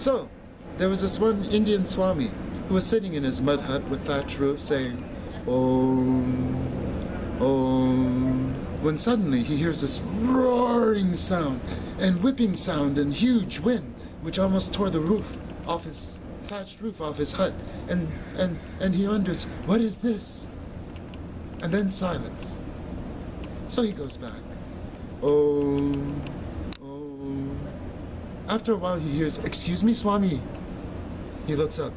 So, there was this one Indian Swami who was sitting in his mud hut with thatch roof saying, Om, Om, when suddenly he hears this roaring sound and whipping sound and huge wind, which almost tore the roof off his thatched roof off his hut, and he wonders, what is this? And then silence. So he goes back. Oh, oh. After a while he hears, excuse me, Swami. He looks up,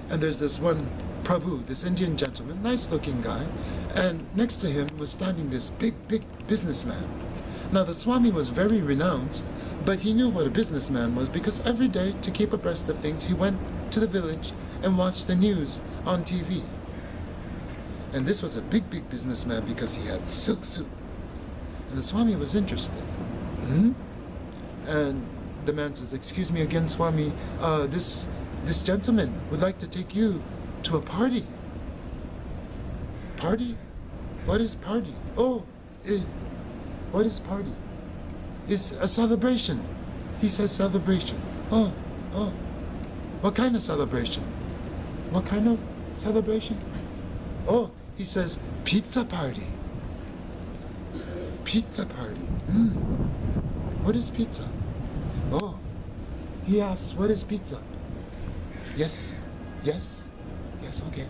and there's this one Prabhu, this Indian gentleman, nice looking guy, and next to him was standing this big businessman. Now the Swami was very renounced, but he knew what a businessman was because every day, to keep abreast of things, he went to the village and watched the news on TV. And this was a big businessman because he had silk suit. And the Swami was interested. And the man says, excuse me again, Swami, this gentleman would like to take you to a party. Party? What is party? Oh, what is party? It's a celebration. He says celebration. Oh. What kind of celebration? What kind of celebration? Oh, he says pizza party. Pizza party. What is pizza? Oh, he asks, what is pizza? Yes, okay.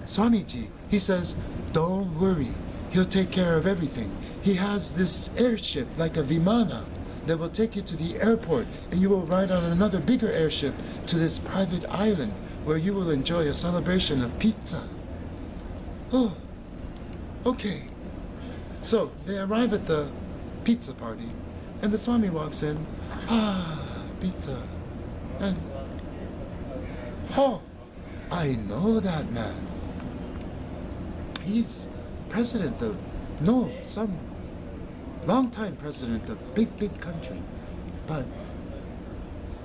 Swamiji, he says, don't worry, he'll take care of everything. He has this airship like a Vimana that will take you to the airport, and you will ride on another bigger airship to this private island where you will enjoy a celebration of pizza. Oh, okay. So they arrive at the pizza party, and the Swami walks in. Pizza. And, oh, I know that man. He's president of, some long-time president of big country.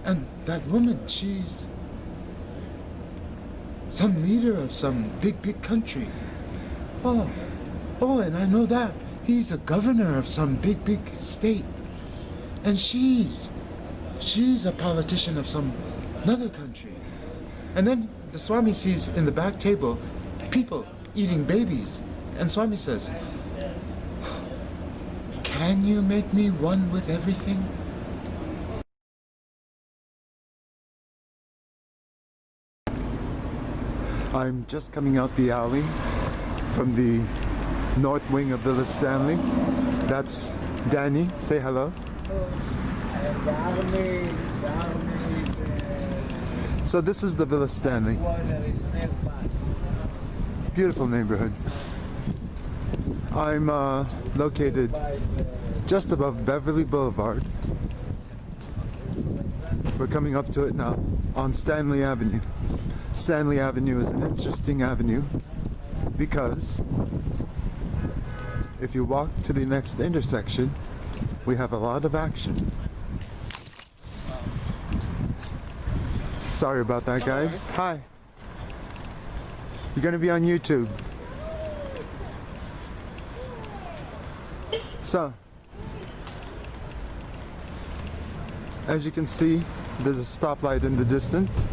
And that woman, she's some leader of some big country. Oh, and I know that. He's a governor of some big state. And she's a politician of some another country. And then the Swami sees in the back table people eating babies. And Swami says, can you make me one with everything? I'm just coming out the alley from the north wing of Villa Stanley. That's Danny. Say hello. So this is the Villa Stanley. Beautiful neighborhood. I'm located just above Beverly Boulevard. We're coming up to it now on Stanley Avenue. Stanley Avenue is an interesting avenue because if you walk to the next intersection, we have a lot of action. Sorry about that, guys. Hi. You're gonna be on YouTube. So, as you can see, there's a stoplight in the distance,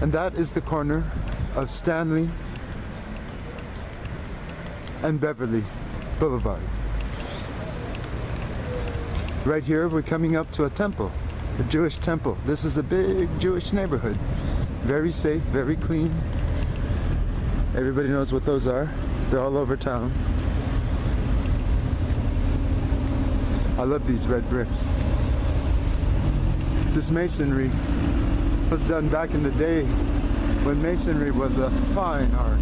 and that is the corner of Stanley and Beverly Boulevard. Right here, we're coming up to a temple, a Jewish temple. This is a big Jewish neighborhood. Very safe, very clean. Everybody knows what those are. They're all over town. I love these red bricks. This masonry was done back in the day when masonry was a fine art.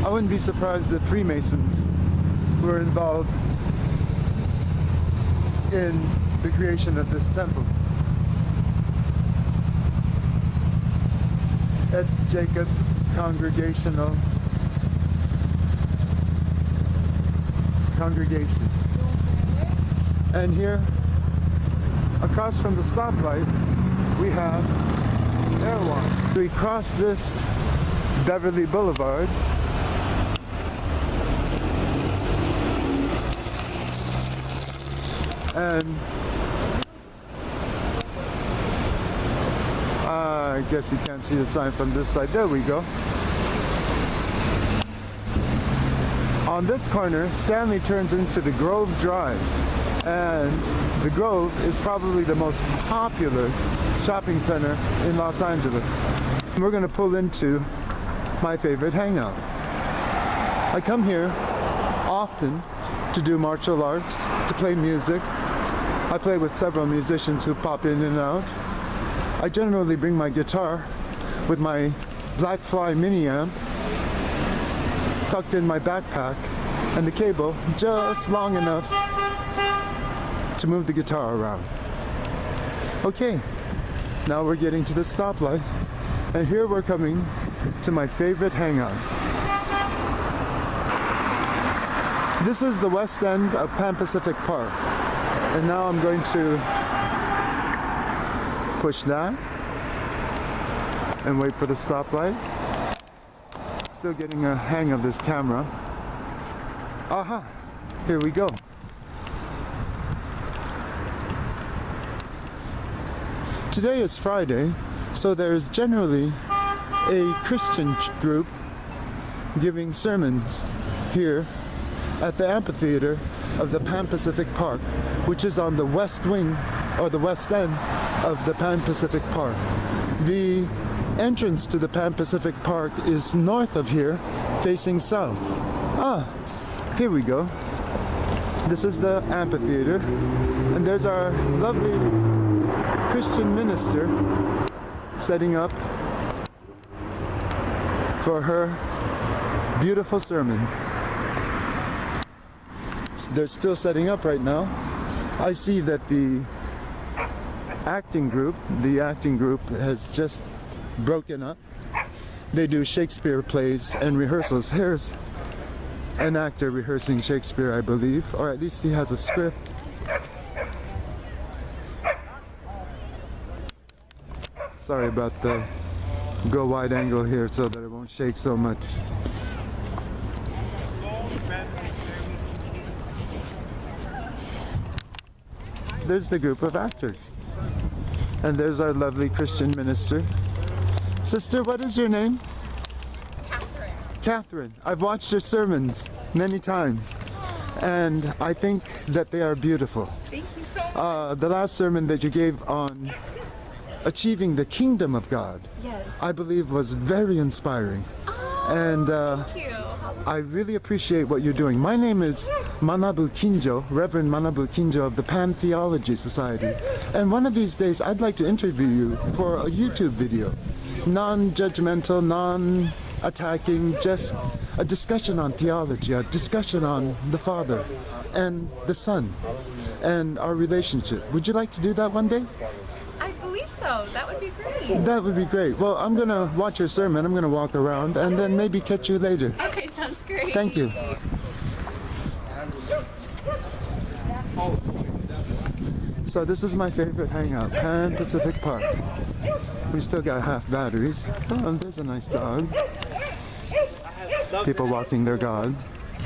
I wouldn't be surprised if Freemasons were involved in the creation of this temple. It's Jacob Congregation. And here, across from the stoplight, we have Airwalk. We cross this Beverly Boulevard. And I guess you can't see the sign from this side. There we go. On this corner, Stanley turns into the Grove Drive. And the Grove is probably the most popular shopping center in Los Angeles. We're gonna pull into my favorite hangout. I come here often to do martial arts, to play music. I play with several musicians who pop in and out. I generally bring my guitar with my Black Fly mini amp tucked in my backpack and the cable just long enough to move the guitar around. Okay, now we're getting to the stoplight, and here we're coming to my favorite hangout. This is the west end of Pan Pacific Park, and now I'm going to push that and wait for the stoplight. Still getting a hang of this camera. Aha, here we go. Today is Friday, so there's generally a Christian group giving sermons here at the amphitheater of the Pan Pacific Park, which is on the west wing or the west end of the Pan Pacific Park. The entrance to the Pan Pacific Park is north of here, facing south. Ah, here we go. This is the amphitheater, and there's our lovely Christian minister setting up for her beautiful sermon. They're still setting up right now. I see that the acting group has just broken up. They do Shakespeare plays and rehearsals. Here's an actor rehearsing Shakespeare, I believe, or at least he has a script. Sorry about the go wide angle here so that it won't shake so much. There's the group of actors. And there's our lovely Christian minister. Sister, what is your name? Catherine. Catherine. I've watched your sermons many times, and I think that they are beautiful. Thank you so much. The last sermon that you gave on achieving the kingdom of God, Yes. I believe was very inspiring. Oh, And thank you. I really appreciate what you're doing. My name is Manabu Kinjo, Reverend Manabu Kinjo of the Pan Theology Society. And one of these days, I'd like to interview you for a YouTube video. Non-judgmental, non-attacking, just a discussion on theology, a discussion on the Father and the Son and our relationship. Would you like to do that one day? I believe so. That would be great. That would be great. Well, I'm going to watch your sermon. I'm going to walk around and then maybe catch you later. Okay, sounds great. Thank you. So this is my favorite hangout, Pan Pacific Park. We still got half batteries. Oh, and there's a nice dog. People walking their God.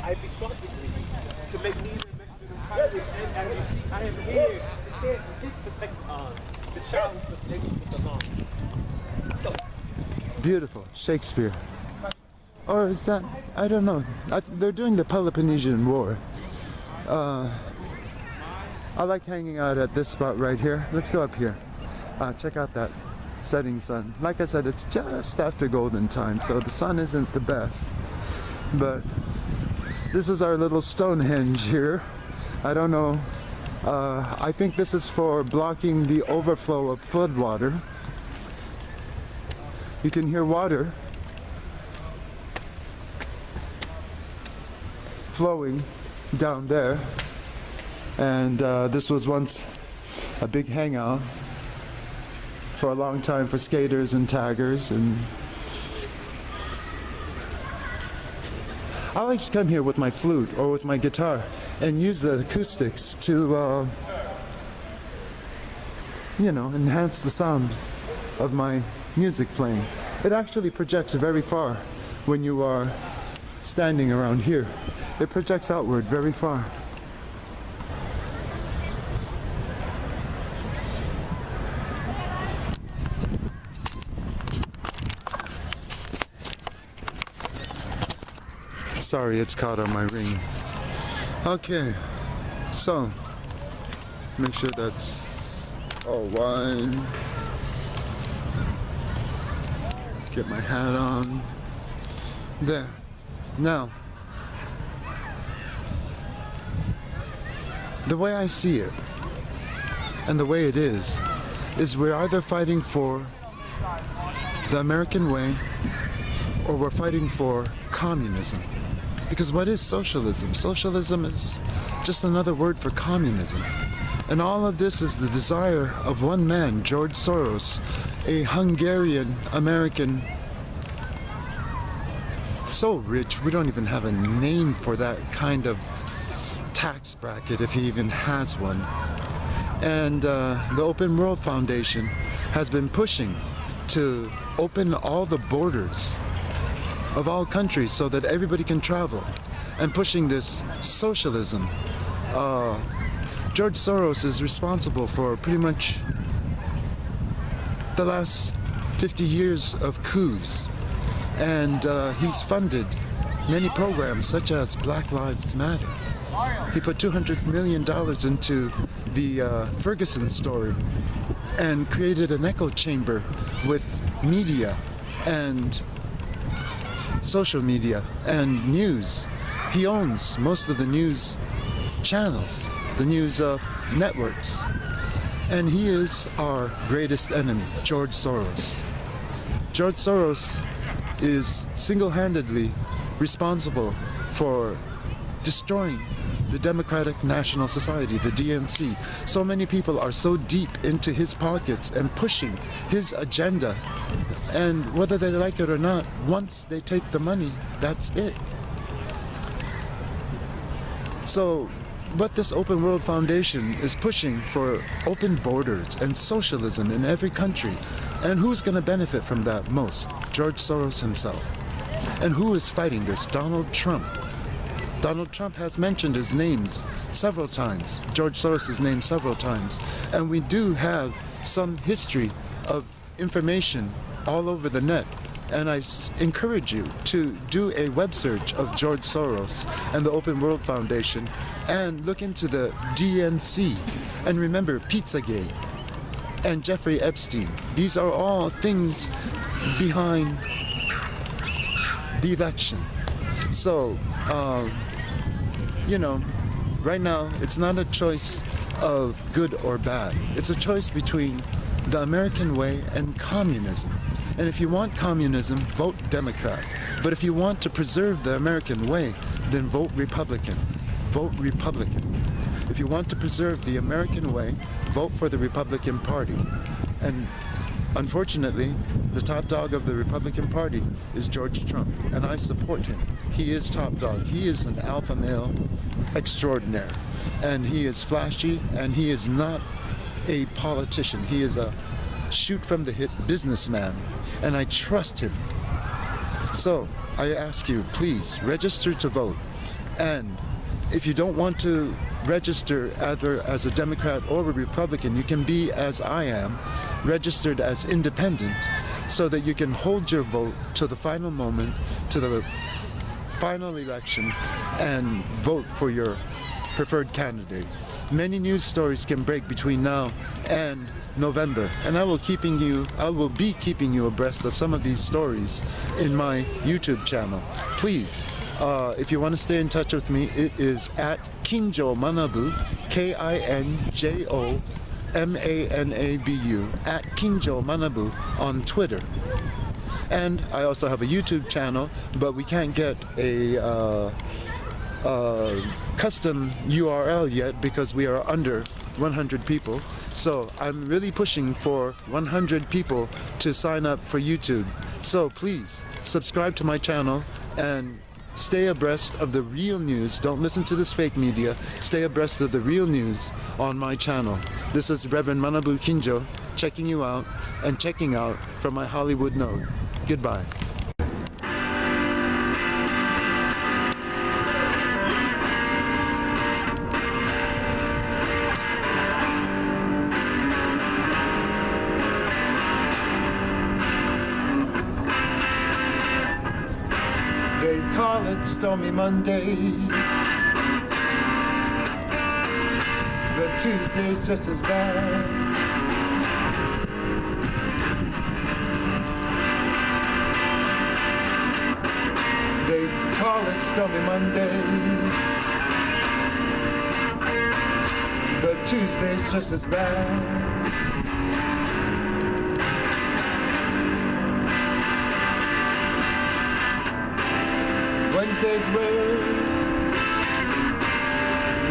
I besought you to make me and you see, I am here to protect the child who's protected with the law. Beautiful. Shakespeare. Or is that, I don't know. They're doing the Peloponnesian War. I like hanging out at this spot right here. Let's go up here. Check out that setting sun. Like I said, it's just after golden time, so the sun isn't the best. But this is our little Stonehenge here. I don't know. I think this is for blocking the overflow of flood water. You can hear water flowing down there. And this was once a big hangout for a long time for skaters and taggers. And I like to come here with my flute or with my guitar and use the acoustics to, you know, enhance the sound of my music playing. It actually projects very far when you are standing around here. It projects outward very far. Sorry, it's caught on my ring. Okay, so make sure that's all wide. Get my hat on. There. Now, the way I see it, and the way it is we're either fighting for the American way or we're fighting for communism. Because what is socialism? Socialism is just another word for communism. And all of this is the desire of one man, George Soros, a Hungarian-American, so rich, we don't even have a name for that kind of tax bracket, if he even has one. And the Open World Foundation has been pushing to open all the borders of all countries so that everybody can travel, and pushing this socialism. George Soros is responsible for pretty much the last 50 years of coups, and he's funded many programs such as Black Lives Matter. He put $200 million into the Ferguson story and created an echo chamber with media and social media and news. He owns most of the news channels, the news networks, and he is our greatest enemy, George Soros. George Soros is single-handedly responsible for destroying the Democratic National Society, the DNC. So many people are so deep into his pockets and pushing his agenda, and whether they like it or not, once they take the money, that's it. So what this Open World Foundation is pushing for open borders and socialism in every country. And who's going to benefit from that most? George Soros himself. And who is fighting this? Donald Trump. Donald Trump has mentioned his names several times, George Soros' name several times. And we do have some history of information all over the net. And I encourage you to do a web search of George Soros and the Open World Foundation and look into the DNC. And remember Pizzagate and Jeffrey Epstein. These are all things behind the election. So, you know, right now it's not a choice of good or bad. It's a choice between the American way and communism. And if you want communism, vote Democrat. But if you want to preserve the American way, then vote Republican. Vote Republican. If you want to preserve the American way, vote for the Republican Party. And unfortunately, the top dog of the Republican Party is George Trump, and I support him. He is top dog. He is an alpha male extraordinaire, and he is flashy, and he is not a politician. He is a shoot from the hip businessman, and I trust him. So I ask you, please register to vote. And if you don't want to register either as a Democrat or a Republican, you can be, as I am, registered as independent, so that you can hold your vote to the final moment, to the final election, and vote for your preferred candidate. Many news stories can break between now and November, and I will be keeping you abreast of some of these stories in my YouTube channel. Please, if you want to stay in touch with me, it is at Kinjo Manabu, KINJO MANABU, at Kinjo Manabu on Twitter. And I also have a YouTube channel, but we can't get a custom URL yet because we are under 100 people. So I'm really pushing for 100 people to sign up for YouTube. So please subscribe to my channel and stay abreast of the real news. Don't listen to this fake media. Stay abreast of the real news on my channel. This is Reverend Manabu Kinjo checking you out and checking out from my Hollywood node. Goodbye. They call it Stormy Monday, but Tuesday's just as bad. They call it Stormy Monday, but Tuesday's just as bad. Wednesday's worse,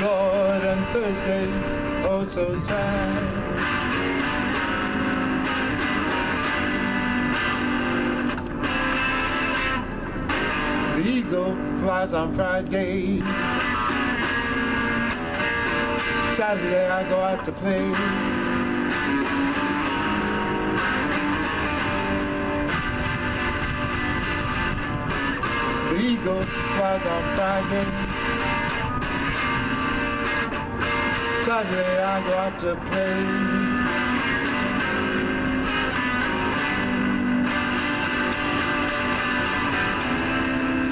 Lord, and Thursday's oh so sad. The eagle flies on Friday, Saturday I go out to play. The eagle flies on Friday, Saturday I go out to play.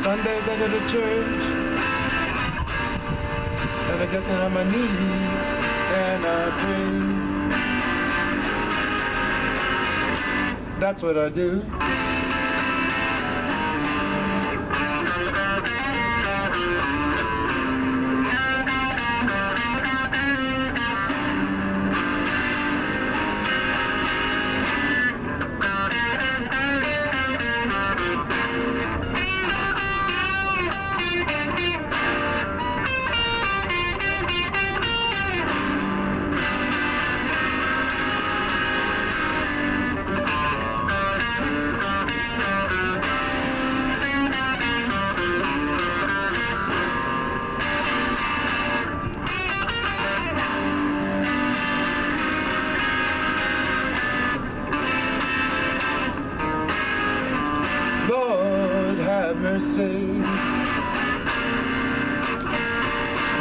Sundays I go to church, and I get down on my knees and I pray. That's what I do.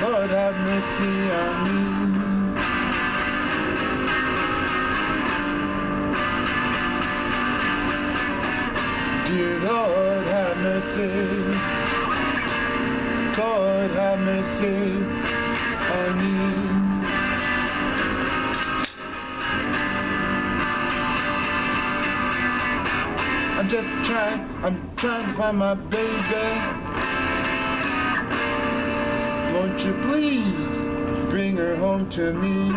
Lord have mercy on me. Dear Lord have mercy. Lord have mercy on me. I'm trying to find my baby. Won't you please bring her home to me?